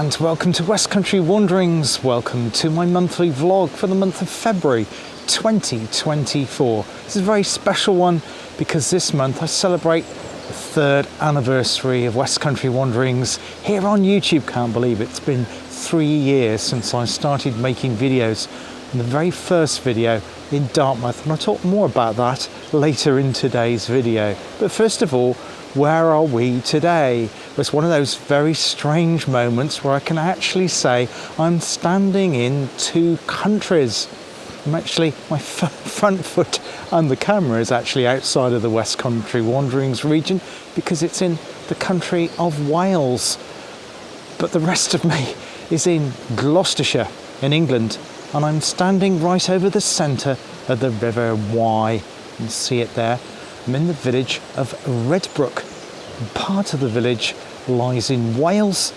and welcome to West Country Wanderings. Welcome to my monthly vlog for the month of February 2024. This is a very special one because this month I celebrate the 3rd anniversary of West Country Wanderings here on YouTube. Can't believe it's been 3 years since I started making videos, and the very first video in Dartmouth, and I'll talk more about that later in today's video. But first of all, where are we today? It's one of those very strange moments where I can actually say I'm standing in two countries. I'm actually, my front foot and the camera is actually outside of the West Country Wanderings region because it's in the country of Wales. But the rest of me is in Gloucestershire in England, and I'm standing right over the centre of the River Wye. You can see it there. I'm in the village of Redbrook. Part of the village lies in Wales,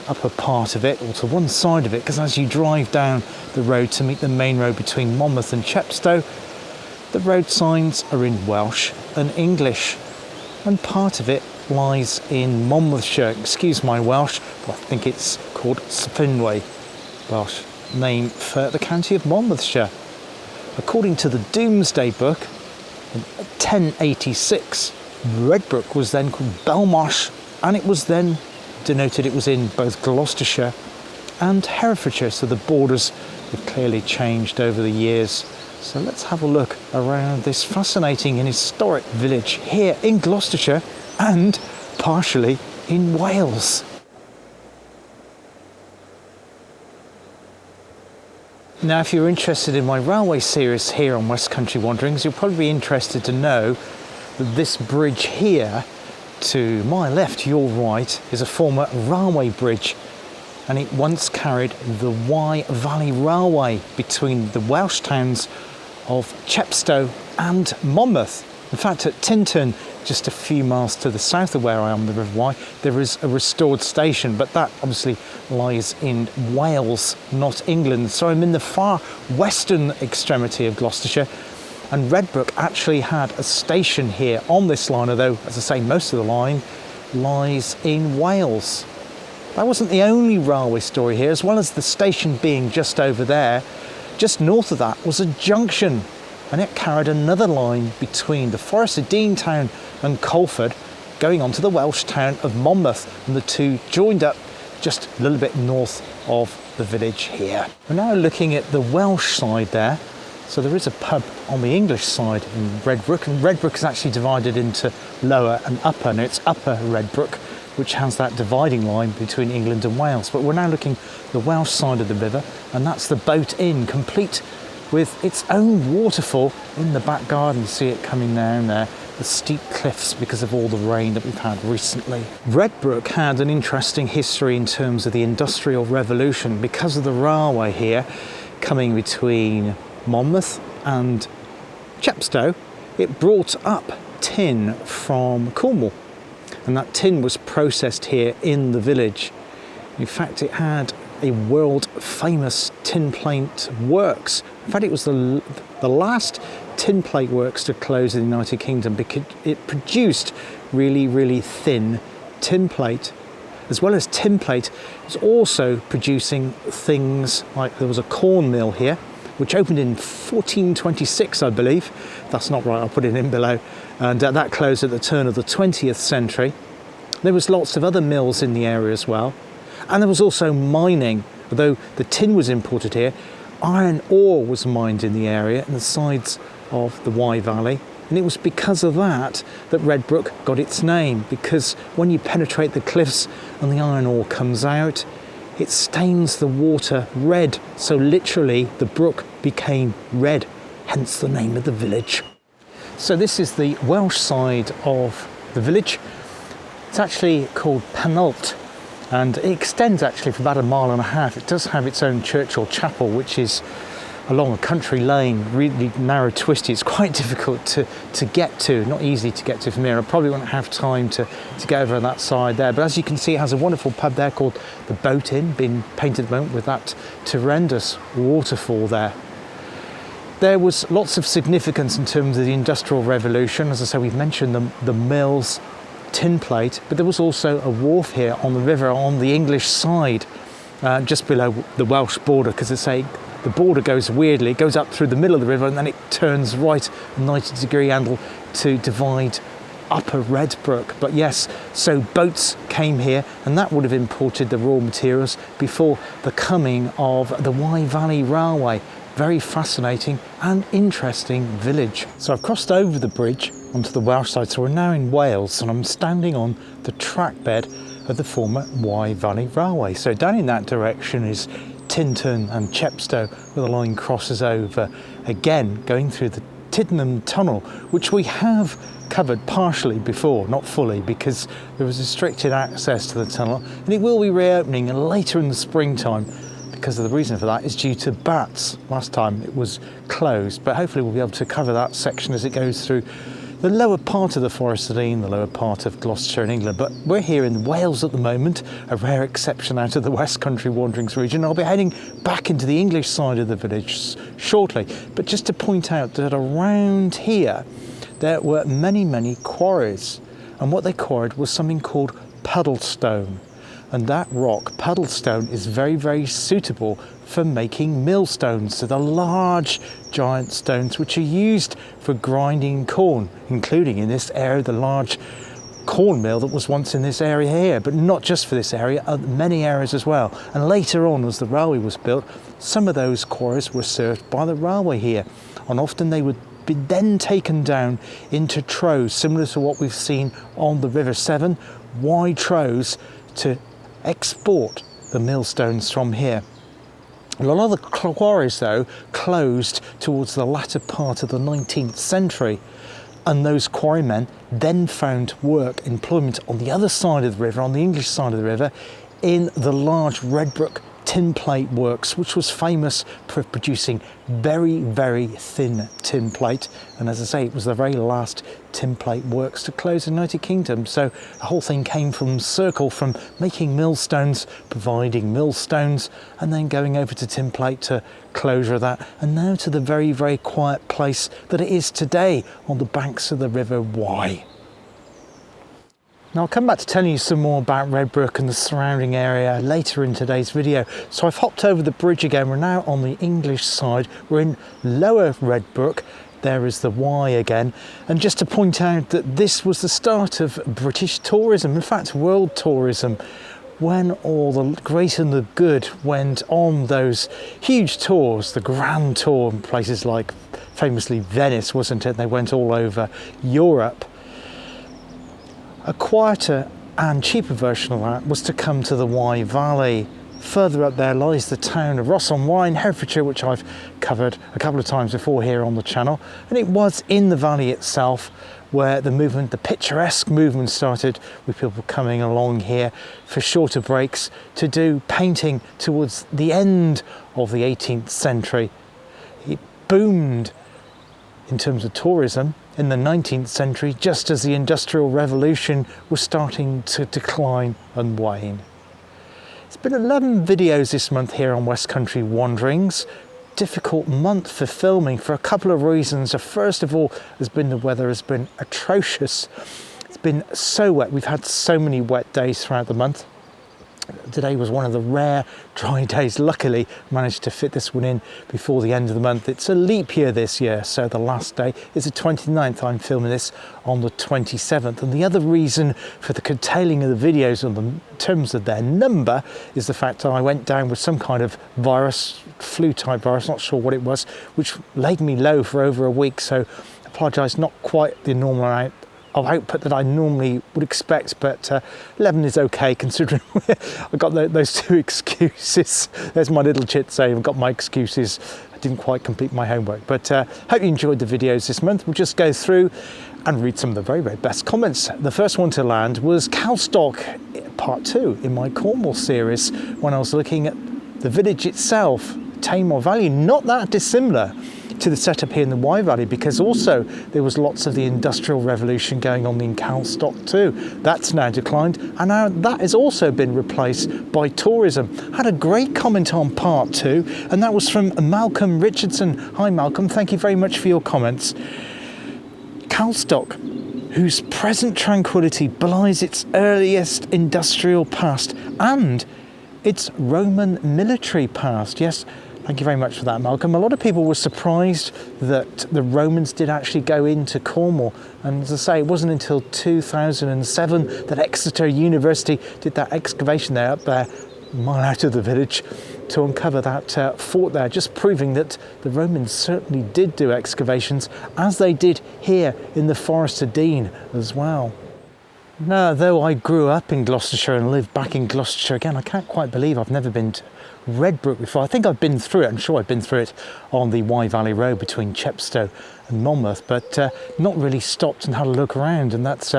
upper part of it, or to one side of it, because as you drive down the road to meet the main road between Monmouth and Chepstow, the road signs are in Welsh and English, and part of it lies in Monmouthshire. Excuse my Welsh, but I think it's called Sfinway, Welsh name for the county of Monmouthshire. According to the Domesday Book, in 1086, Redbrook was then called Belmarsh, and it was then denoted it was in both Gloucestershire and Herefordshire, so the borders have clearly changed over the years. So let's have a look around this fascinating and historic village here in Gloucestershire and partially in Wales. Now, if you're interested in my railway series here on West Country Wanderings, you'll probably be interested to know that this bridge here, to my left, your right, is a former railway bridge, and it once carried the Wye Valley Railway between the Welsh towns of Chepstow and Monmouth. In fact, at Tintern, just a few miles to the south of where I am, the River Wye, there is a restored station, but that obviously lies in Wales, not England. So I'm in the far western extremity of Gloucestershire, and Redbrook actually had a station here on this line, although, as I say, most of the line lies in Wales. That wasn't the only railway story here. As well as the station being just over there, just north of that was a junction, and it carried another line between the Forest of Dean town and Colford, going on to the Welsh town of Monmouth, and the two joined up just a little bit north of the village here. We're now looking at the Welsh side there. So there is a pub on the English side in Redbrook, and Redbrook is actually divided into lower and upper, and it's upper Redbrook, which has that dividing line between England and Wales. But we're now looking at the Welsh side of the river, and that's the Boat Inn, complete with its own waterfall in the back garden. You see it coming down there, the steep cliffs because of all the rain that we've had recently. Redbrook had an interesting history in terms of the Industrial Revolution because of the railway here coming between Monmouth and Chepstow. It brought up tin from Cornwall, and that tin was processed here in the village. In fact, it had a world famous tin plate works. In fact, it was the last tin plate works to close in the United Kingdom because it produced really thin tin plate. As well as tin plate, it was also producing things like there was a corn mill here, which opened in 1426, I believe. That's not right, I'll put it in below. And that closed at the turn of the 20th century. There was lots of other mills in the area as well. And there was also mining. Although the tin was imported here, iron ore was mined in the area in the sides of the Wye Valley. And it was because of that that Redbrook got its name, because when you penetrate the cliffs and the iron ore comes out, it stains the water red, so literally the brook became red, hence the name of the village. So this is the Welsh side of the village. It's actually called Penult, and it extends actually for about 1.5 miles. It does have its own church or chapel, which is along a country lane, really narrow, twisty. It's quite difficult to get to, not easy to get to from here. I probably won't have time to get over on that side there. But as you can see, it has a wonderful pub there called the Boat Inn, being painted at the moment with that horrendous waterfall there. There was lots of significance in terms of the Industrial Revolution. As I say, we've mentioned the mills, tin plate, but there was also a wharf here on the river on the English side. just below the Welsh border, because the border goes weirdly, it goes up through the middle of the river and then it turns right a 90-degree angle to divide upper Redbrook. But yes, so boats came here and that would have imported the raw materials before the coming of the Wye Valley Railway. Very fascinating and interesting village. So I've crossed over the bridge onto the Welsh side, so we're now in Wales and I'm standing on the track bed of the former Wye Valley Railway. So down in that direction is Tintern and Chepstow, where the line crosses over again, going through the Tiddenham Tunnel, which we have covered partially before, not fully, because there was restricted access to the tunnel, and it will be reopening later in the springtime, because of the reason for that is due to bats. Last time it was closed, but hopefully we'll be able to cover that section as it goes through the lower part of the Forest of Dean, the lower part of Gloucestershire in England. But we're here in Wales at the moment, a rare exception out of the West Country Wanderings region. I'll be heading back into the English side of the village shortly. But just to point out that around here, there were many quarries. And what they quarried was something called puddlestone. And that rock, puddlestone, is very suitable for making millstones. So the large giant stones which are used for grinding corn, including in this area the large corn mill that was once in this area here, but not just for this area, many areas as well. And later on, as the railway was built, some of those quarries were served by the railway here, and often they would be then taken down into trows, similar to what we've seen on the River Severn, wide trows, to export the millstones from here. A lot of the quarries, though, closed towards the latter part of the 19th century, and those quarrymen then found employment on the other side of the river, on the English side of the river, in the large Redbrook tin plate works, which was famous for producing very thin tin plate. And as I say, it was the very last tin plate works to close in the United Kingdom. So the whole thing came from making millstones, providing millstones, and then going over to tin plate to closure of that, and now to the very quiet place that it is today on the banks of the River Wye. Now I'll come back to telling you some more about Redbrook and the surrounding area later in today's video. So I've hopped over the bridge again. We're now on the English side. We're in Lower Redbrook. There is the Wye again. And just to point out that this was the start of British tourism, in fact world tourism, when all the great and the good went on those huge tours, the Grand Tour in places like famously Venice, wasn't it? They went all over Europe. A quieter and cheaper version of that was to come to the Wye Valley. Further up there lies the town of Ross-on-Wye in Herefordshire, which I've covered a couple of times before here on the channel. And it was in the valley itself where the picturesque movement started, with people coming along here for shorter breaks to do painting towards the end of the 18th century. It boomed in terms of tourism in the 19th century, just as the Industrial Revolution was starting to decline and wane. It's been 11 videos this month here on West Country Wanderings. Difficult month for filming for a couple of reasons. First of all, the weather has been atrocious. It's been so wet. We've had so many wet days throughout the month. Today was one of the rare dry days. Luckily, managed to fit this one in before the end of the month. It's a leap year this year, so the last day is the 29th. I'm filming this on the 27th. And the other reason for the curtailing of the videos in terms of their number is the fact that I went down with some kind of virus, flu-type virus, not sure what it was, which laid me low for over a week. So I apologise, not quite the normal amount of output that I normally would expect, but 11 is okay considering I've got those two excuses. There's my little chit saying I've got my excuses. I didn't quite complete my homework, but hope you enjoyed the videos this month. We'll just go through and read some of the very best comments. The first one to land was Cowstock part 2 in my Cornwall series, when I was looking at the village itself, Tamar Valley, not that dissimilar to the setup here in the Wye Valley, because also there was lots of the Industrial Revolution going on in Cowstock too. That's now declined, and now that has also been replaced by tourism. I had a great comment on part 2, and that was from Malcolm Richardson. Hi Malcolm, thank you very much for your comments. Cowstock, whose present tranquility belies its earliest industrial past, and It's Roman military past. Yes, thank you very much for that, Malcolm. A lot of people were surprised that the Romans did actually go into Cornwall. And as I say, it wasn't until 2007 that Exeter University did that excavation there up there, a mile out of the village, to uncover that fort there, just proving that the Romans certainly did do excavations, as they did here in the Forest of Dean as well. Now, though I grew up in Gloucestershire and live back in Gloucestershire again, I can't quite believe I've never been to Redbrook before. I think I've been through it, I'm sure I've been through it on the Wye Valley Road between Chepstow and Monmouth, but not really stopped and had a look around, and that's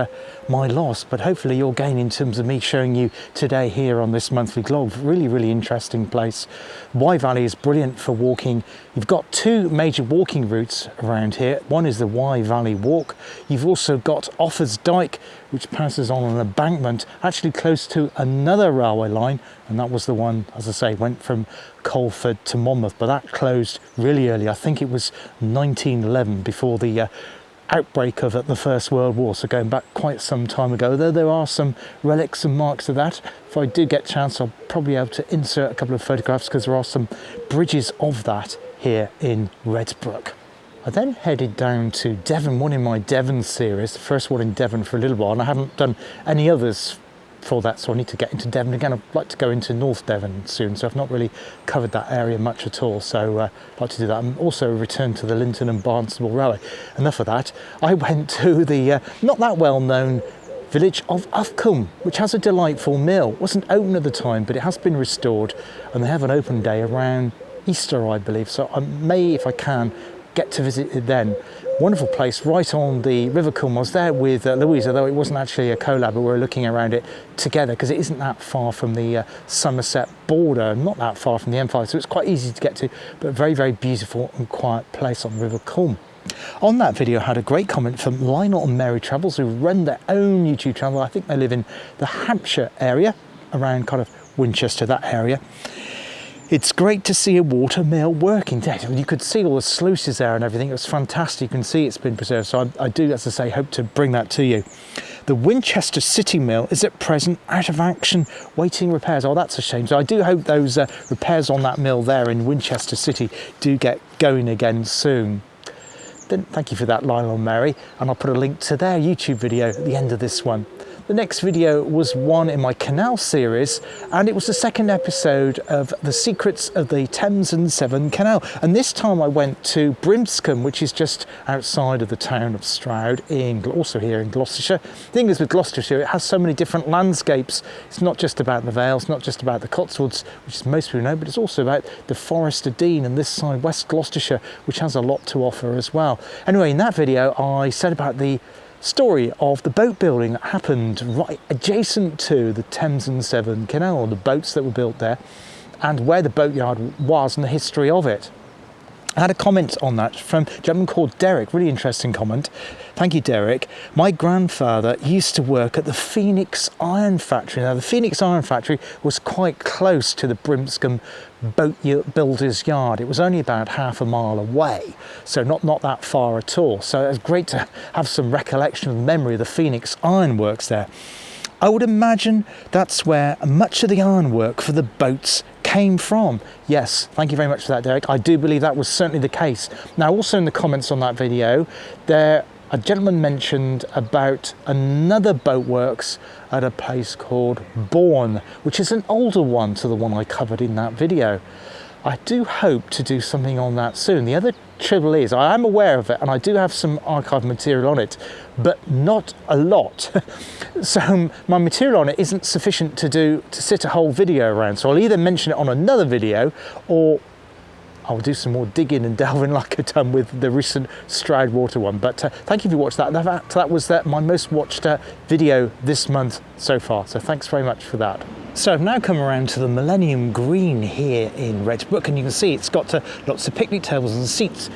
my loss. But hopefully you'll gain in terms of me showing you today here on this monthly vlog. Really interesting place. Wye Valley is brilliant for walking. You've got two major walking routes around here. One is the Wye Valley Walk. You've also got Offers Dyke, which passes on an embankment actually close to another railway line, and that was the one, as I say, went from Colford to Monmouth, but that closed really early. I think it was 1911, before the outbreak of the First World War, so going back quite some time ago, though there are some relics and marks of that. If I do get a chance, I'll probably be able to insert a couple of photographs, because there are some bridges of that here in Redbrook. I then headed down to Devon, one in my Devon series, the first one in Devon for a little while, and I haven't done any others for that, so I need to get into Devon again. I'd like to go into North Devon soon, so I've not really covered that area much at all, so I'd like to do that, and also return to the Linton and Barnstable Railway. Enough of that. I went to the not that well known village of Ufcombe, which has a delightful mill. It wasn't open at the time, but it has been restored, and they have an open day around Easter, I believe, so I may, if I can, get to visit it then. Wonderful place right on the River Culm. I was there with Louise, although it wasn't actually a collab, but we were looking around it together, because it isn't that far from the Somerset border, not that far from the M5, so it's quite easy to get to, but a very beautiful and quiet place on the River Culm. On that video, I had a great comment from Lionel and Mary Travels, who run their own YouTube channel. I think they live in the Hampshire area, around kind of Winchester, that area. It's great to see a water mill working. You could see all the sluices there and everything. It was fantastic. You can see it's been preserved. So I do, as I say, hope to bring that to you. The Winchester City Mill is at present out of action, waiting repairs. Oh, that's a shame. So I do hope those repairs on that mill there in Winchester City do get going again soon. Then thank you for that, Lionel and Mary. And I'll put a link to their YouTube video at the end of this one. The next video was one in my Canal series, and it was the second episode of The Secrets of the Thames and Severn Canal. And this time I went to Brimscombe, which is just outside of the town of Stroud, also here in Gloucestershire. The thing is with Gloucestershire, it has so many different landscapes. It's not just about the Vales, not just about the Cotswolds, which is most people know, but it's also about the Forest of Dean and this side, West Gloucestershire, which has a lot to offer as well. Anyway, in that video, I said about the story of the boat building that happened right adjacent to the Thames and Severn Canal, the boats that were built there, and where the boatyard was and the history of it. I had a comment on that from a gentleman called Derek, really interesting comment. Thank you, Derek. My grandfather used to work at the Phoenix Iron Factory. Now, the Phoenix Iron Factory was quite close to the Brimscombe boat builder's yard. It was only about half a mile away, so not that far at all. So it was great to have some recollection and memory of the Phoenix Iron Works there. I would imagine that's where much of the ironwork for the boats came from. Yes, thank you very much for that, Derek. I do believe that was certainly the case. Now, also in the comments on that video, a gentleman mentioned about another boatworks at a place called Bourne, which is an older one to the one I covered in that video. I do hope to do something on that soon. The other trouble is, I am aware of it, and I do have some archive material on it, but not a lot. So my material on it isn't sufficient to sit a whole video around. So I'll either mention it on another video, or I'll do some more digging and delving like I've done with the recent Stroud Water one. But thank you for watching that. That was my most watched video this month so far. So thanks very much for that. So I've now come around to the Millennium Green here in Redbrook, and you can see it's got lots of picnic tables and seats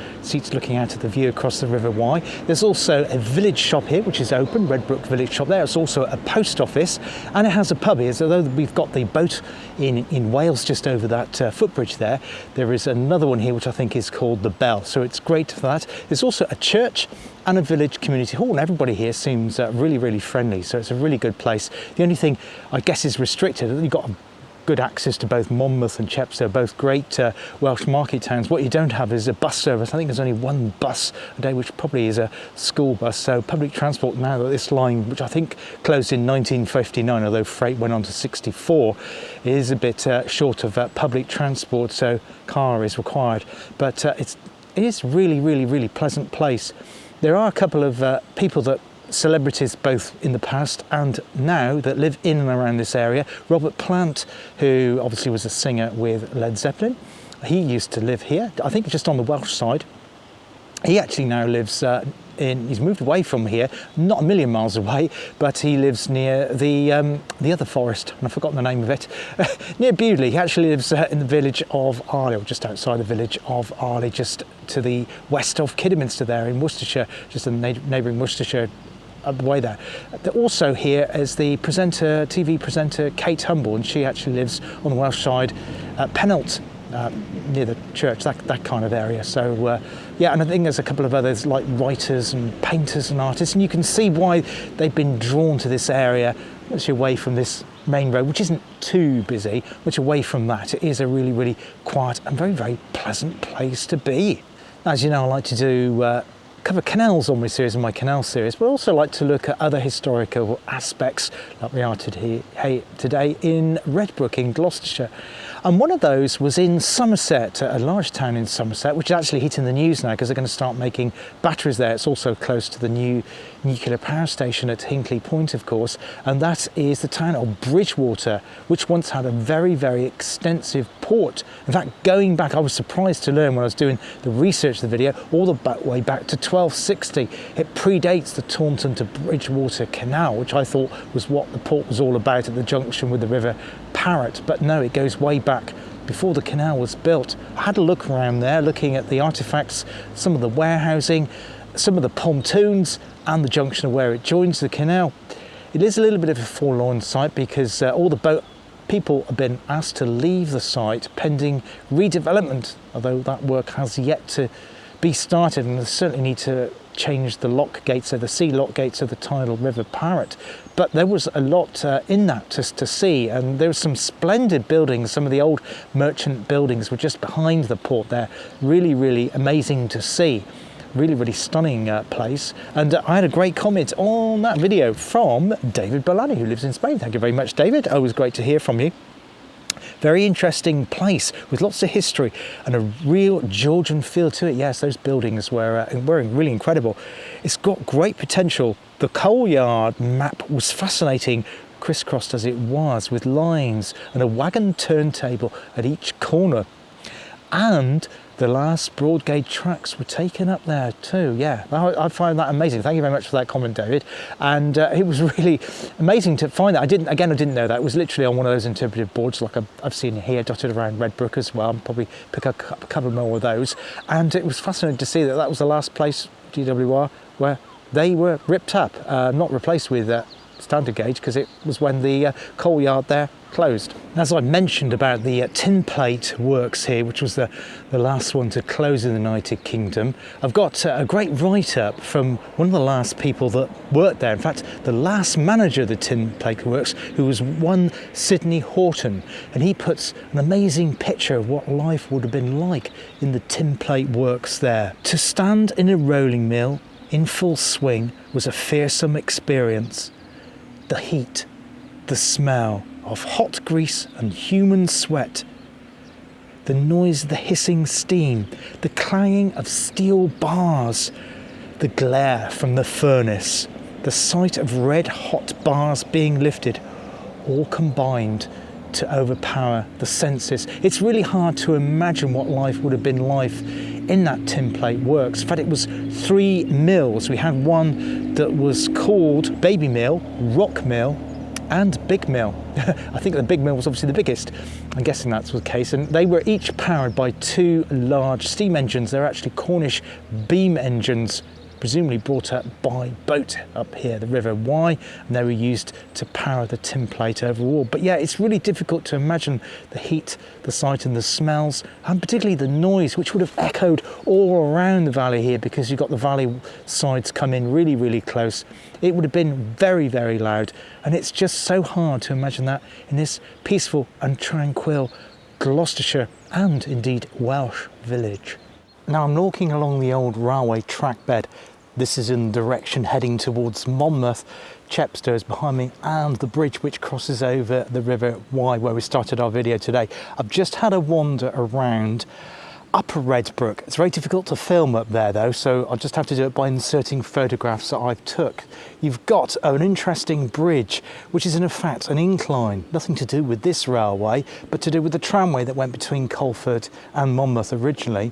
looking out at the view across the River Wye. There's also a village shop here which is open, Redbrook Village Shop there. It's also a post office, and it has a pub here. So although we've got the boat in Wales just over that footbridge there, there is another one here which I think is called the Bell. So it's great for that. There's also a church and a village community hall, and everybody here seems really friendly, so it's a really good place. The only thing I guess is restricted, you've got a good access to both Monmouth and Chepstow, both great Welsh market towns. What you don't have is a bus service. I think there's only one bus a day, which probably is a school bus. So public transport now that this line, which I think closed in 1959, although freight went on to 64, is a bit short of public transport, so car is required. But it is really pleasant place. There are a couple of people that celebrities both in the past and now that live in and around this area. Robert Plant, who obviously was a singer with Led Zeppelin, he used to live here, I think just on the Welsh side. He actually now lives he's moved away from here, not a million miles away, but he lives near the other forest, and I've forgotten the name of it, near Bewdley. He actually lives in the village of Arley, or just outside the village of Arley, just to the west of Kidderminster there in Worcestershire, just in neighbouring Worcestershire, up the way there. Also here is the TV presenter Kate Humble, and she actually lives on the Welsh side at Penalt, near the church, that kind of area. So yeah, and I think there's a couple of others like writers and painters and artists, and you can see why they've been drawn to this area, much away from this main road, which isn't too busy, much away from that. It is a really quiet and very pleasant place to be. As you know, I like to do cover canals on my series, in my canal series, but also like to look at other historical aspects like we are today in Redbrook in Gloucestershire. And one of those was in Somerset, a large town in Somerset, which is actually hitting the news now because they're going to start making batteries there. It's also close to the new nuclear power station at Hinkley Point, of course, and that is the town of Bridport, which once had a very extensive port. In fact, going back, I was surprised to learn when I was doing the research of the video, all the way back to 1260. It predates the Taunton to Bridgewater Canal, which I thought was what the port was all about at the junction with the River Parrett, but no, it goes way back before the canal was built. I had a look around there, looking at the artefacts, some of the warehousing, some of the pontoons, and the junction of where it joins the canal. It is a little bit of a forlorn sight because all the boat people have been asked to leave the site pending redevelopment, although that work has yet to be started, and they certainly need to change the lock gates, so the sea lock gates of the tidal River Parrett. But there was a lot in that to see, and there were some splendid buildings. Some of the old merchant buildings were just behind the port there. Really amazing to see. Really stunning place. And I had a great comment on that video from David Bolani, who lives in Spain. Thank you very much, David. Always great to hear from you. Very interesting place with lots of history and a real Georgian feel to it. Yes, those buildings were really incredible. It's got great potential. The coal yard map was fascinating, crisscrossed as it was, with lines and a wagon turntable at each corner. And the last broad gauge tracks were taken up there too. Yeah, I find that amazing. Thank you very much for that comment, David. And it was really amazing to find that. I didn't know that. It was literally on one of those interpretive boards like I've seen here, dotted around Redbrook as well. I'll probably pick up a couple more of those. And it was fascinating to see that was the last place, GWR, where they were ripped up, not replaced with standard gauge, because it was when the coal yard there closed. As I mentioned about the tin plate works here, which was the last one to close in the United Kingdom, I've got a great write-up from one of the last people that worked there. In fact, the last manager of the tin plate works, who was one Sidney Horton, and he puts an amazing picture of what life would have been like in the tin plate works there. To stand in a rolling mill in full swing was a fearsome experience. The heat, the smell of hot grease and human sweat, the noise of the hissing steam, the clanging of steel bars, the glare from the furnace, the sight of red-hot bars being lifted, all combined to overpower the senses. It's really hard to imagine what life would have been like in that tin plate works. In fact, it was 3 mills. We had one that was called Baby Mill, Rock Mill, and Big Mill. I think the Big Mill was obviously the biggest. I'm guessing that's the case. And they were each powered by 2 large steam engines. They're actually Cornish beam engines presumably brought up by boat up here, the River Wye, and they were used to power the tin plate overall. But yeah, it's really difficult to imagine the heat, the sight and the smells, and particularly the noise, which would have echoed all around the valley here, because you've got the valley sides come in really, really close. It would have been very, very loud, and it's just so hard to imagine that in this peaceful and tranquil Gloucestershire and indeed Welsh village. Now I'm walking along the old railway track bed. This is in the direction heading towards Monmouth. Chepstow is behind me, and the bridge which crosses over the River Wye, where we started our video today. I've just had a wander around Upper Redbrook. It's very difficult to film up there though, so I'll just have to do it by inserting photographs that I've took. You've got an interesting bridge, which is in fact an incline. Nothing to do with this railway, but to do with the tramway that went between Colford and Monmouth originally.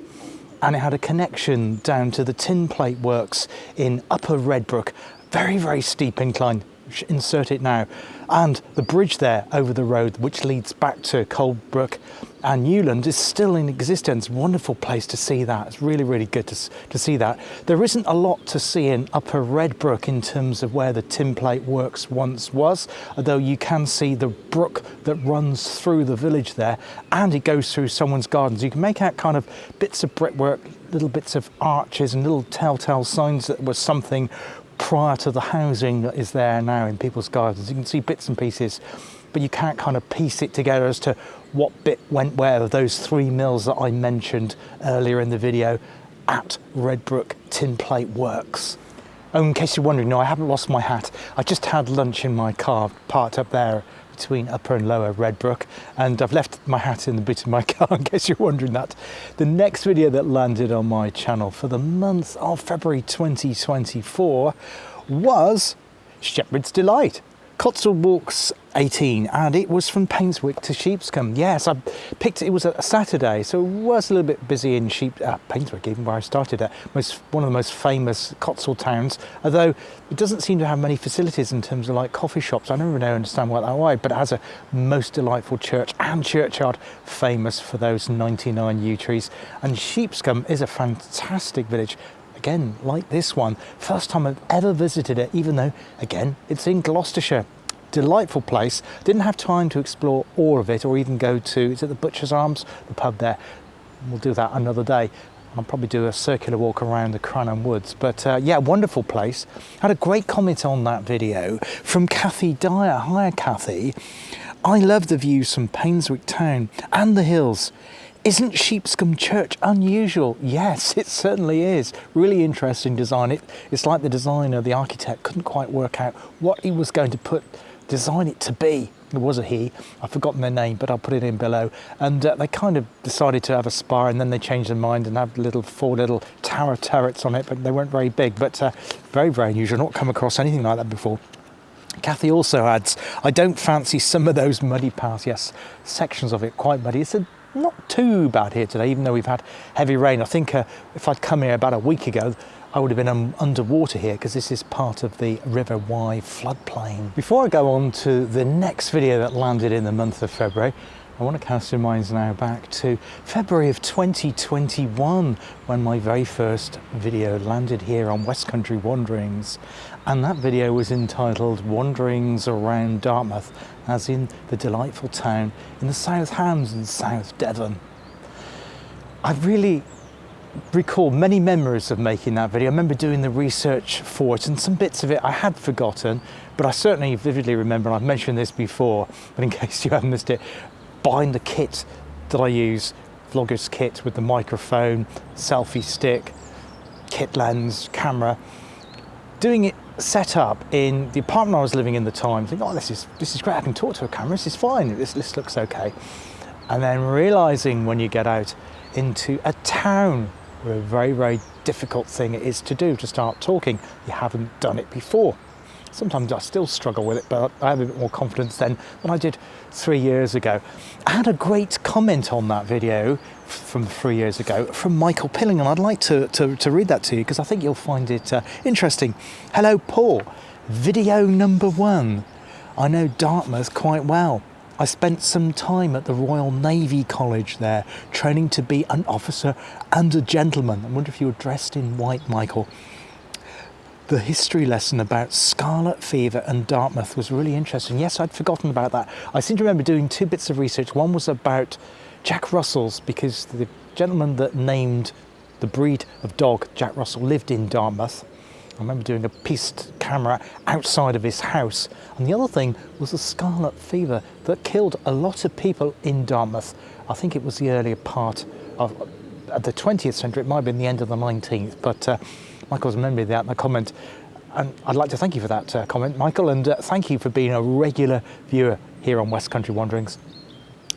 And it had a connection down to the tin plate works in Upper Redbrook. Very, very steep incline. Insert it now. And the bridge there over the road, which leads back to Colebrook and Newland, is still in existence. Wonderful place to see that. It's really, really good to see that. There isn't a lot to see in Upper Redbrook in terms of where the tin plate works once was, although you can see the brook that runs through the village there, and it goes through someone's gardens. You can make out kind of bits of brickwork, little bits of arches and little telltale signs that was something prior to the housing that is there now in people's gardens. You can see bits and pieces, but you can't kind of piece it together as to what bit went where of those 3 mills that I mentioned earlier in the video at Redbrook Tin Plate Works. Oh, in case you're wondering, no, I haven't lost my hat. I just had lunch in my car parked up there between Upper and Lower Redbrook, and I've left my hat in the boot of my car, in case you're wondering that. The next video that landed on my channel for the month of February 2024 was Shepherd's Delight, Cotswold Walks 18, and it was from Painswick to Sheepscombe. Yes, I picked it was a Saturday, so it was a little bit busy in Painswick, even where I started at. One of the most famous Cotswold towns, although it doesn't seem to have many facilities in terms of like coffee shops. I never really understand why that why, but it has a most delightful church and churchyard, famous for those 99 yew trees. And Sheepscombe is a fantastic village. Again, like this one, first time I've ever visited it, even though, again, it's in Gloucestershire. Delightful place. Didn't have time to explore all of it, or even go to, is it the Butcher's Arms? The pub there. We'll do that another day. I'll probably do a circular walk around the Cranham Woods. But yeah, wonderful place. Had a great comment on that video from Kathy Dyer. Hi, Kathy. I love the views from Painswick Town and the hills. Isn't Sheepscombe Church unusual? Yes, it certainly is. Really interesting design. It's like the designer, the architect, couldn't quite work out what he was going to design it to be. It was a he. I've forgotten their name, but I'll put it in below. And they kind of decided to have a spire, and then they changed their mind and have four little tower turrets on it, but they weren't very big. But very, very unusual. Not come across anything like that before. Kathy also adds, I don't fancy some of those muddy paths. Yes, sections of it quite muddy. It's not too bad here today, even though we've had heavy rain. I think if I'd come here about a week ago, I would have been underwater here, because this is part of the River Wye floodplain. Before I go on to the next video that landed in the month of February, I want to cast your minds now back to February of 2021, when my very first video landed here on West Country Wanderings. And that video was entitled Wanderings Around Dartmouth, as in the delightful town in the South Hams in South Devon. I really recall many memories of making that video. I remember doing the research for it, and some bits of it I had forgotten, but I certainly vividly remember, and I've mentioned this before, but in case you haven't missed it, buying the kit that I use, vlogger's kit with the microphone, selfie stick, kit lens, camera, doing it set up in the apartment I was living in at the time, thinking, oh, this is great, I can talk to a camera, this is fine, this looks okay. And then realising when you get out into a town, where a very, very difficult thing it is to do, to start talking. You haven't done it before. Sometimes I still struggle with it, but I have a bit more confidence then than I did 3 years ago. I had a great comment on that video from 3 years ago from Michael Pilling, and I'd like to read that to you, because I think you'll find it interesting. Hello, Paul. Video number 1. I know Dartmouth quite well. I spent some time at the Royal Navy College there, training to be an officer and a gentleman. I wonder if you were dressed in white, Michael. The history lesson about scarlet fever and Dartmouth was really interesting. Yes, I'd forgotten about that. I seem to remember doing 2 bits of research. One was about Jack Russell's, because the gentleman that named the breed of dog Jack Russell lived in Dartmouth. I remember doing a pieced camera outside of his house. And the other thing was the scarlet fever that killed a lot of people in Dartmouth. I think it was the earlier part of the 20th century. It might have been the end of the 19th, but Michael's remembered that in the comment. And I'd like to thank you for that comment, Michael, and thank you for being a regular viewer here on West Country Wanderings.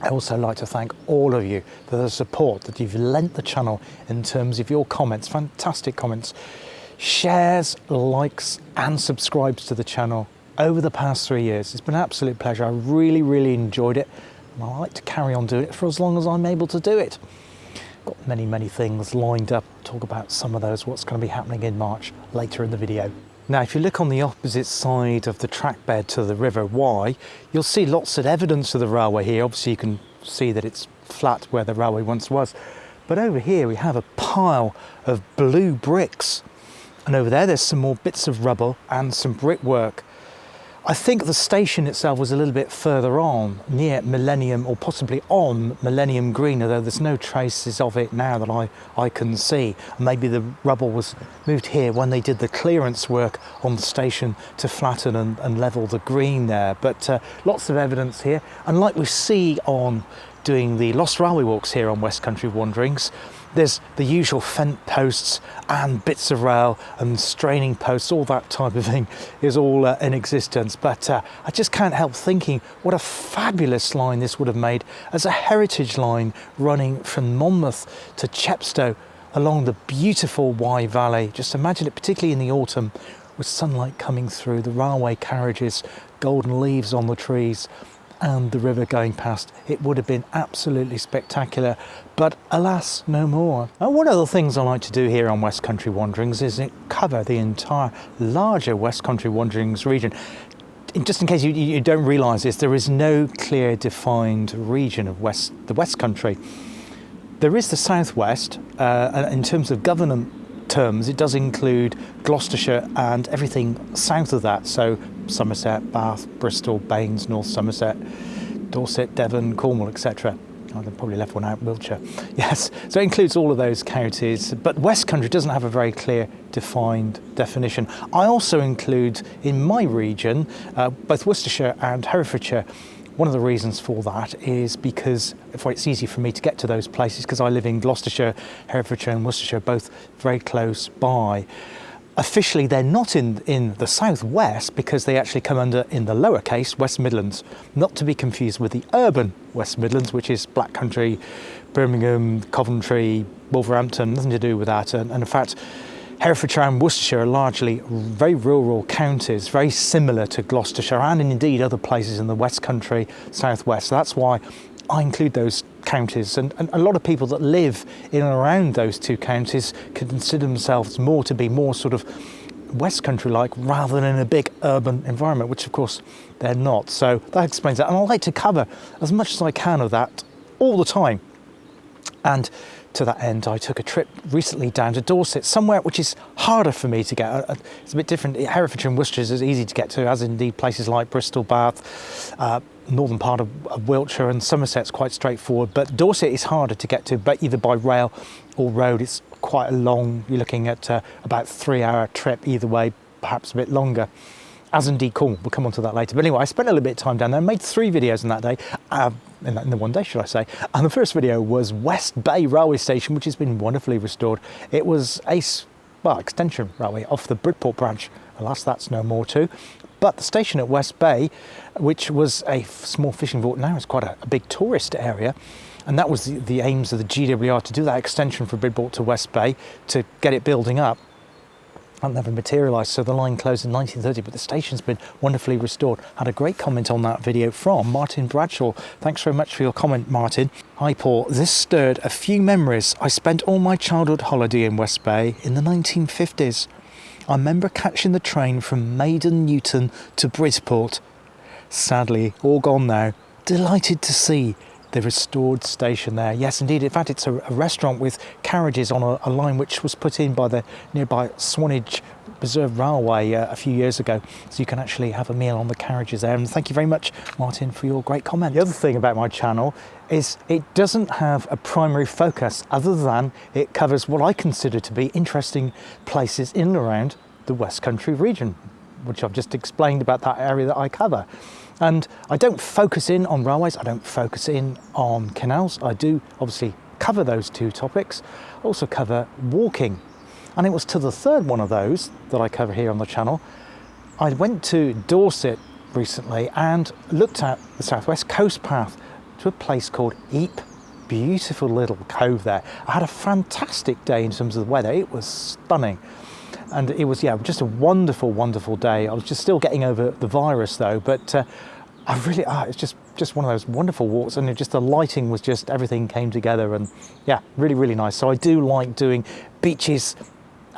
I also like to thank all of you for the support that you've lent the channel in terms of your comments, fantastic comments, shares, likes and subscribes to the channel over the past 3 years. It's been an absolute pleasure. I really, really enjoyed it, and I like to carry on doing it for as long as I'm able to do it. Got many, many things lined up. Talk about some of those, what's going to be happening in March later in the video. Now, if you look on the opposite side of the track bed to the River Wye, you'll see lots of evidence of the railway here. Obviously, you can see that it's flat where the railway once was. But over here, we have a pile of blue bricks. And over there, there's some more bits of rubble and some brickwork. I think the station itself was a little bit further on, near Millennium, or possibly on Millennium Green, although there's no traces of it now that I can see. Maybe the rubble was moved here when they did the clearance work on the station to flatten and level the green there. But lots of evidence here. And like we see on doing the Lost Railway walks here on West Country Wanderings, there's the usual fence posts and bits of rail and straining posts, all that type of thing is all in existence. But I just can't help thinking what a fabulous line this would have made as a heritage line running from Monmouth to Chepstow along the beautiful Wye Valley. Just imagine it, particularly in the autumn, with sunlight coming through, the railway carriages, golden leaves on the trees, and the river going past. It would have been absolutely spectacular, but alas, no more. And one of the things I like to do here on West Country Wanderings is cover the entire larger West Country Wanderings region. Just in case you don't realise this, there is no clear defined region of the West Country. There is the Southwest, and in terms of government terms, it does include Gloucestershire and everything south of that, so Somerset, Bath, Bristol, Baines, North Somerset, Dorset, Devon, Cornwall, etc. I've probably left one out, Wiltshire. Yes, so it includes all of those counties, but West Country doesn't have a very clear defined definition. I also include in my region both Worcestershire and Herefordshire. One of the reasons for that is because it's easy for me to get to those places because I live in Gloucestershire, Herefordshire and Worcestershire, both very close by. Officially, they're not in the southwest because they actually come under, in the lowercase, West Midlands, not to be confused with the urban West Midlands, which is Black Country, Birmingham, Coventry, Wolverhampton, nothing to do with that. And in fact, Herefordshire and Worcestershire are largely very rural counties, very similar to Gloucestershire and indeed other places in the West Country, southwest. So that's why I include those counties, and a lot of people that live in and around those two counties consider themselves to be more sort of West Country-like rather than in a big urban environment, which of course they're not. So that explains that, and I like to cover as much as I can of that all the time. And to that end, I took a trip recently down to Dorset, somewhere which is harder for me to get. It's a bit different. Herefordshire and Worcestershire is easy to get to, as indeed places like Bristol, Bath, northern part of Wiltshire, and Somerset's quite straightforward. But Dorset is harder to get to, but either by rail or road. It's quite a long, you're looking at about 3-hour trip either way, perhaps a bit longer. As indeed Cornwall, we'll come on to that later. But anyway, I spent a little bit of time down there, made 3 videos in that day, in the one day, should I say. And the first video was West Bay Railway Station, which has been wonderfully restored. It was a extension railway off the Bridport branch. Alas, that's no more too. But the station at West Bay, which was a small fishing port, now it's quite a big tourist area. And that was the aims of the GWR, to do that extension from Bridport to West Bay, to get it building up. That never materialised, so the line closed in 1930, but the station's been wonderfully restored. Had a great comment on that video from Martin Bradshaw. Thanks very much for your comment, Martin. Hi Paul, this stirred a few memories. I spent all my childhood holiday in West Bay in the 1950s. I remember catching the train from Maiden Newton to Bridport. Sadly, all gone now. Delighted to see the restored station there. Yes, indeed. In fact, it's a restaurant with carriages on a line which was put in by the nearby Swanage reserved railway a few years ago, so you can actually have a meal on the carriages there. And thank you very much, Martin, for your great comment. The other thing about my channel is it doesn't have a primary focus other than it covers what I consider to be interesting places in and around the West Country region, which I've just explained about that area that I cover. And I don't focus in on railways, I don't focus in on canals. I do obviously cover those two topics. I also cover walking. And it was to the third one of those that I cover here on the channel. I went to Dorset recently and looked at the Southwest Coast Path to a place called Ypres. Beautiful little cove there. I had a fantastic day in terms of the weather. It was stunning. And it was, yeah, just a wonderful, wonderful day. I was just still getting over the virus though, but it's just one of those wonderful walks, and the lighting was just, everything came together, and yeah, really, really nice. So I do like doing beaches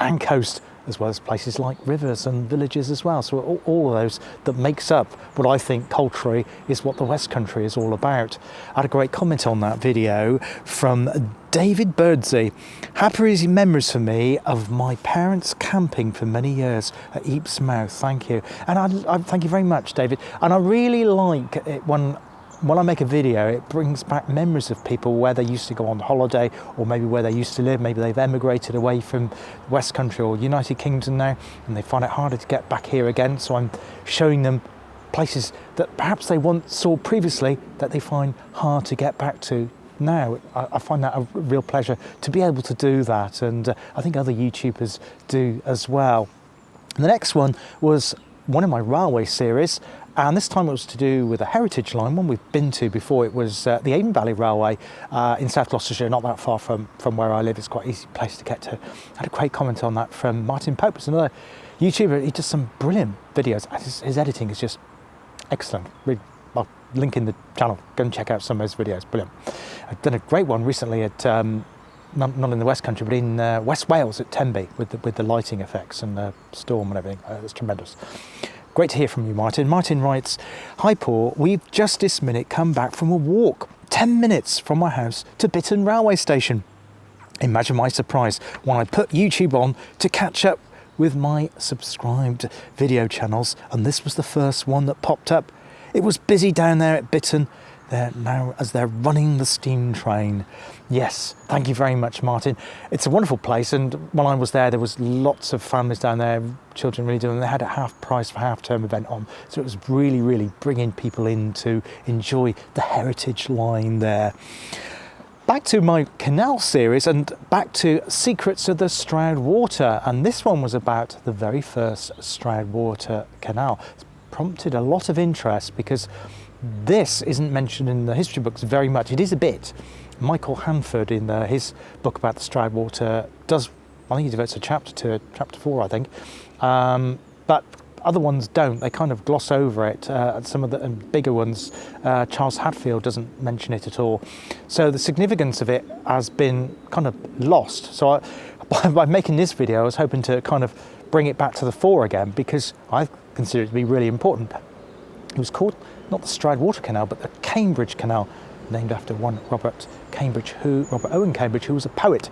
and coast, as well as places like rivers and villages as well. So all of those that makes up what I think culturally is what the West Country is all about. I had a great comment on that video from David Birdsey. Happy memories for me of my parents camping for many years at Ypres Mouth. Thank you. And I thank you very much, David. And I really like it when I make a video, it brings back memories of people where they used to go on holiday, or maybe where they used to live. Maybe they've emigrated away from West Country or United Kingdom now, and they find it harder to get back here again. So I'm showing them places that perhaps they once saw previously that they find hard to get back to now. I find that a real pleasure to be able to do that, and I think other YouTubers do as well. And the next one was one of my railway series, and this time it was to do with a heritage line, one we've been to before. It was the Avon Valley Railway in South Gloucestershire, not that far from where I live. It's quite an easy place to get to. I had a great comment on that from Martin Pope. It's another YouTuber. He does some brilliant videos. His editing is just excellent. I'll link in the channel. Go and check out some of his videos. Brilliant. I've done a great one recently at not in the West Country, but in West Wales at Tenby with the lighting effects and the storm and everything. It was tremendous. Great to hear from you, Martin. Martin writes, "Hi Paul, we've just this minute come back from a walk, 10 minutes from my house to Bitton railway station. Imagine my surprise when I put YouTube on to catch up with my subscribed video channels, and this was the first one that popped up. It was busy down there at Bitton now as they're running the steam train." Yes, thank you very much, Martin. It's a wonderful place, and when I was there was lots of families down there, children really doing. They had a half price for half-term event on, so it was really, really bringing people in to enjoy the heritage line there. Back to my Canal series, and back to Secrets of the Stroud Water, and this one was about the very first Stroud Water Canal. It's prompted a lot of interest because this isn't mentioned in the history books very much. It is a bit. Michael Hanford, in his book about the Stroud Water, does, I think he devotes a chapter to it, chapter 4, I think. But other ones don't. They kind of gloss over it. Some of the bigger ones, Charles Hadfield doesn't mention it at all. So the significance of it has been kind of lost. So by making this video, I was hoping to kind of bring it back to the fore again, because I consider it to be really important. It was called not the Stroud Water Canal, but the Cambridge Canal, named after one Robert Owen Cambridge, who was a poet.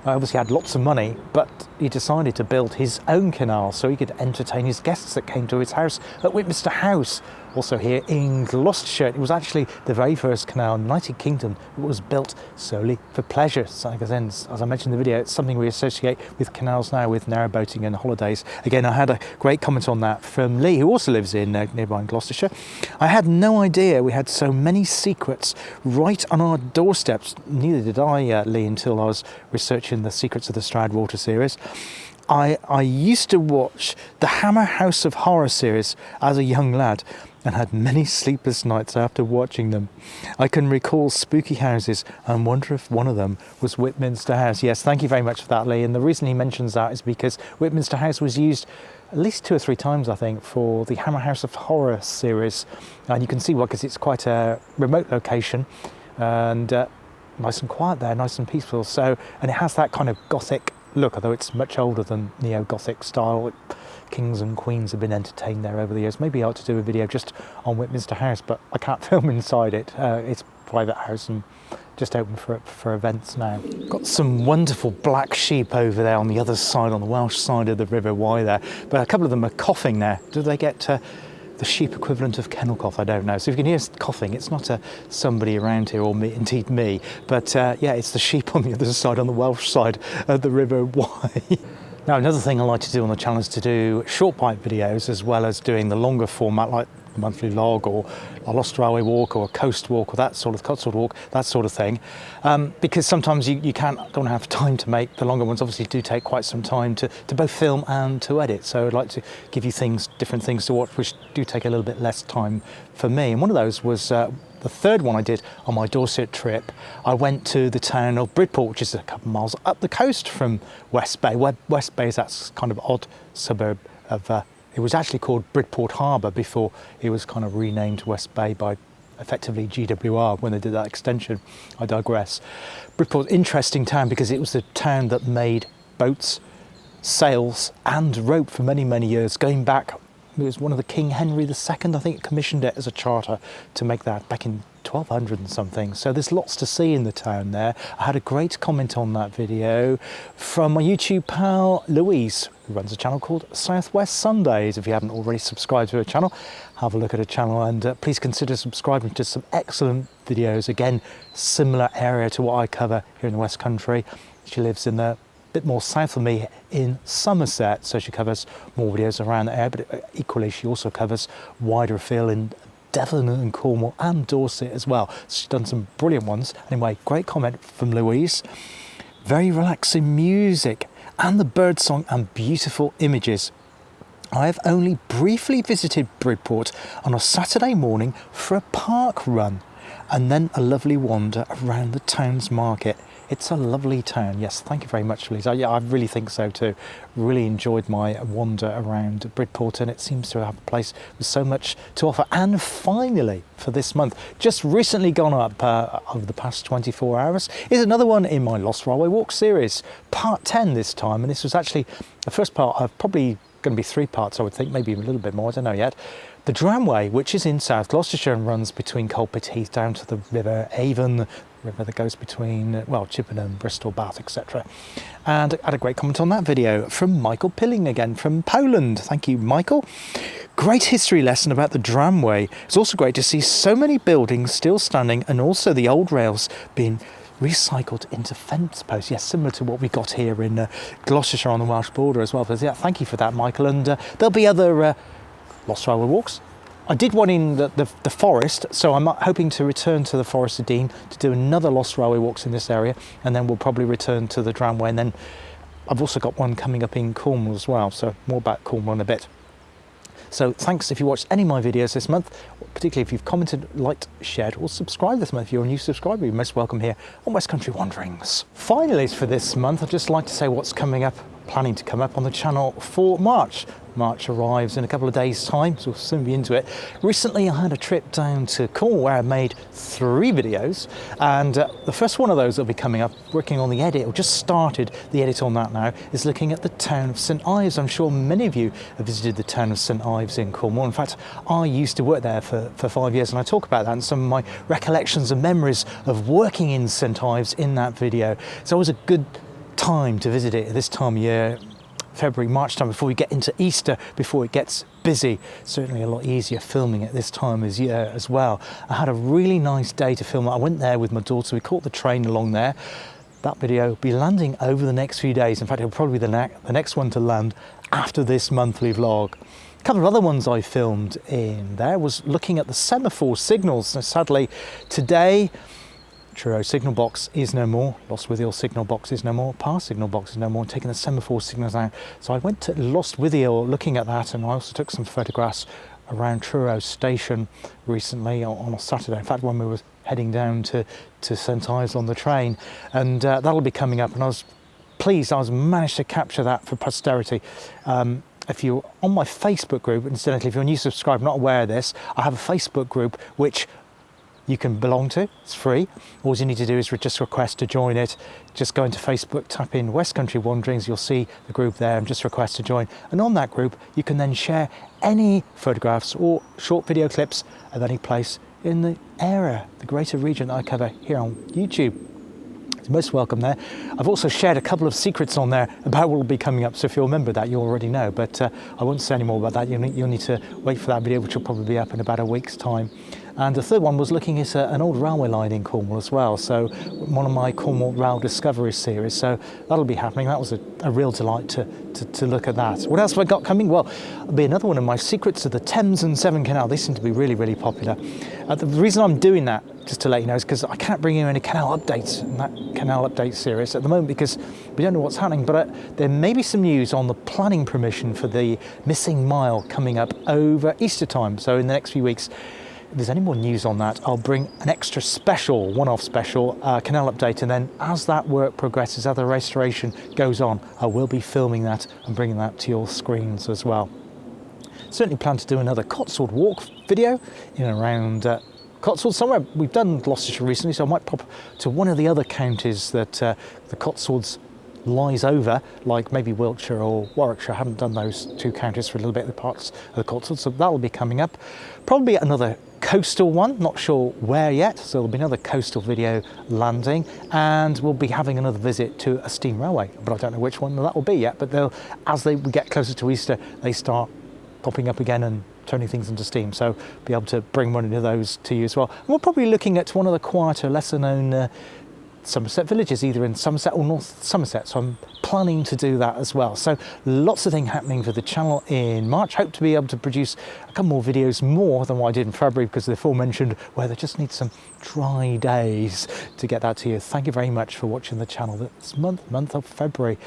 Obviously had lots of money, but he decided to build his own canal so he could entertain his guests that came to his house at Whitminster House, also here in Gloucestershire. It was actually the very first canal in the United Kingdom that was built solely for pleasure. So again, as I mentioned in the video, it's something we associate with canals now, with narrowboating and holidays. Again, I had a great comment on that from Lee, who also lives in nearby in Gloucestershire. "I had no idea we had so many secrets right on our doorsteps." Neither did I, Lee, until I was researching the Secrets of the Stroud Water series. I used to watch the Hammer House of Horror series as a young lad and had many sleepless nights after watching them. I can recall spooky houses and wonder if one of them was Whitminster House. Yes, thank you very much for that, Lee. And the reason he mentions that is because Whitminster House was used at least 2 or 3 times, I think, for the Hammer House of Horror series. And you can see why, because it's quite a remote location and nice and quiet there, nice and peaceful. So, and it has that kind of Gothic look, although it's much older than neo-Gothic style. Kings and queens have been entertained there over the years. Maybe I ought to do a video just on Whitminster House, but I can't film inside it. It's a private house and just open for events now. Got some wonderful black sheep over there on the other side, on the Welsh side of the River Wye there, but a couple of them are coughing there. Do they get the sheep equivalent of kennel cough? I don't know. So if you can hear coughing, it's not somebody around here, or me, indeed me, but yeah, it's the sheep on the other side, on the Welsh side of the River Wye. Now, another thing I like to do on the channel is to do short bite videos, as well as doing the longer format, like a monthly log or a Lost Railway walk or a coast walk or that sort of Cotswold walk, that sort of thing, because sometimes you don't have time to make the longer ones. Obviously do take quite some time to both film and to edit, so I'd like to give you different things to watch which do take a little bit less time for me. And one of those was the third one I did on my Dorset trip. I went to the town of Bridport, which is a couple of miles up the coast from West Bay. West Bay is that kind of odd suburb of it was actually called Bridport Harbour before it was kind of renamed West Bay by effectively GWR when they did that extension. I digress. Bridport, interesting town, because it was the town that made boats, sails and rope for many, many years, going back. It was one of the King Henry II, I think, commissioned it as a charter to make that back in 1200 and something. So there's lots to see in the town there. I had a great comment on that video from my YouTube pal Louise, who runs a channel called Southwest Sundays. If you haven't already subscribed to her channel, have a look at her channel, and please consider subscribing to some excellent videos. Again, similar area to what I cover here in the West Country. She lives in the bit more south of me in Somerset, so she covers more videos around the area, but equally she also covers wider afield in Devon and Cornwall and Dorset as well. She's done some brilliant ones. Anyway, great comment from Louise. Very relaxing music and the birdsong and beautiful images. I have only briefly visited Bridport on a Saturday morning for a park run, and then a lovely wander around the town's market. It's a lovely town. Yes, thank you very much, Louise. Yeah, I really think so too. Really enjoyed my wander around Bridport, and it seems to have a place with so much to offer. And finally, for this month, just recently gone up over the past 24 hours, is another one in my Lost Railway Walk series, part 10 this time. And this was actually the first part of probably going to be 3 parts, I would think, maybe even a little bit more, I don't know yet. The Tramway, which is in South Gloucestershire and runs between Coldpit Heath down to the River Avon, the river that goes between, well, Chippenham, Bristol, Bath, etc. And I had a great comment on that video from Michael Pilling, again from Poland. Thank you, Michael. Great history lesson about the tramway. It's also great to see so many buildings still standing, and also the old rails being recycled into fence posts. Yes, similar to what we got here in Gloucestershire on the Welsh border as well. But yeah, thank you for that, Michael. And there'll be other Lost Railway walks. I did one in the forest, so I'm hoping to return to the Forest of Dean to do another Lost Railway walks in this area, and then we'll probably return to the tramway. And then I've also got one coming up in Cornwall as well, so more about Cornwall in a bit. So thanks if you watched any of my videos this month, particularly if you've commented, liked, shared or subscribed this month. If you're a new subscriber, you're most welcome here on West Country Wanderings. Finally, for this month, I'd just like to say what's coming up, planning to come up on the channel for March. March arrives in a couple of days' time, so we'll soon be into it. Recently, I had a trip down to Cornwall where I made 3 videos, and the first one of those that'll be coming up, working on the edit, or just started the edit on that now, is looking at the town of St Ives. I'm sure many of you have visited the town of St Ives in Cornwall. In fact, I used to work there for 5 years, and I talk about that and some of my recollections and memories of working in St Ives in that video. It's always a good time to visit it at this time of year, February, March time, before we get into Easter, before it gets busy. Certainly a lot easier filming at this time of year as well. I had a really nice day to film it. I went there with my daughter. We caught the train along there. That video will be landing over the next few days. In fact, it'll probably be the next one to land after this monthly vlog. A couple of other ones I filmed in there was looking at the semaphore signals. Now, sadly, today, Truro signal box is no more, Lostwithiel signal box is no more, Parr signal box is no more, taking the semaphore signals out. So I went to Lostwithiel looking at that, and I also took some photographs around Truro station recently on a Saturday. In fact, when we were heading down to St Ives on the train, and that'll be coming up, and I was pleased I managed to capture that for posterity. If you're on my Facebook group, incidentally, if you're a new subscriber, not aware of this, I have a Facebook group which you can belong to. It's free. All you need to do is just request to join it. Just go into Facebook, type in West Country Wanderings, you'll see the group there, and just request to join. And on that group, you can then share any photographs or short video clips of any place in the area, the greater region that I cover here on YouTube. You're most welcome there. I've also shared a couple of secrets on there about what will be coming up, so if you remember that, you already know, but I won't say any more about that. You'll need to wait for that video, which will probably be up in about a week's time. And the third one was looking at an old railway line in Cornwall as well, so one of my Cornwall Rail Discovery series, so that'll be happening. That was a real delight to look at that. What else have I got coming? Well, it'll be another one of my secrets of the Thames and Severn Canal. They seem to be really, really popular. The reason I'm doing that, just to let you know, is because I can't bring you any canal updates in that canal update series at the moment because we don't know what's happening, but there may be some news on the planning permission for the missing mile coming up over Easter time, so in the next few weeks. If there's any more news on that, I'll bring an extra special, one-off special canal update, and then as that work progresses, as the restoration goes on, I will be filming that and bringing that to your screens as well. Certainly plan to do another Cotswold walk video in and around Cotswold somewhere. We've done Gloucestershire recently, so I might pop to one of the other counties that the Cotswolds lies over, like maybe Wiltshire or Warwickshire. I haven't done those two counties for a little bit, the parts of the Cotswolds, so that will be coming up. Probably another coastal one, not sure where yet, so there'll be another coastal video landing, and we'll be having another visit to a steam railway, but I don't know which one that will be yet, but as we get closer to Easter, they start popping up again and turning things into steam, so be able to bring one of those to you as well. And we're probably looking at one of the quieter, lesser known Somerset villages, either in Somerset or North Somerset, so I'm planning to do that as well. So lots of things happening for the channel in March. Hope to be able to produce a couple more videos, more than what I did in February, because the aforementioned weather just needs some dry days to get that to you. Thank you very much for watching the channel this month of February,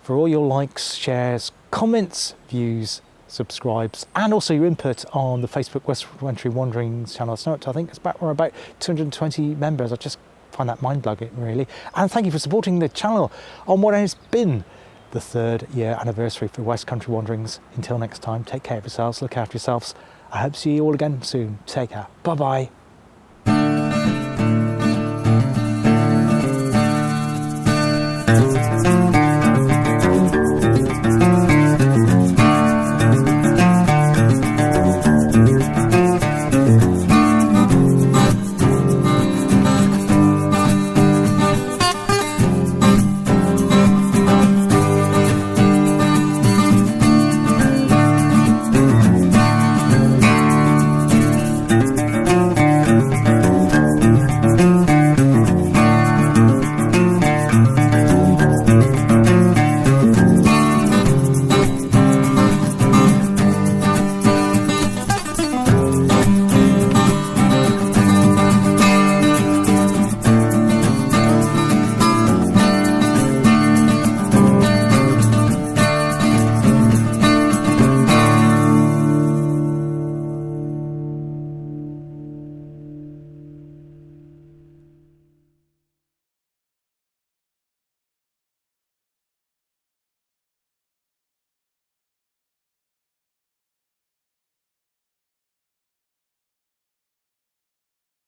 for all your likes, shares, comments, views, subscribes, and also your input on the Facebook West Country Wanderings channel. So I think we're about 220 members. I just find that mind-blowing, really. And thank you for supporting the channel on what has been the 3rd year anniversary for West Country Wanderings. Until next time, take care of yourselves, look after yourselves. I hope to see you all again soon. Take care. Bye-bye.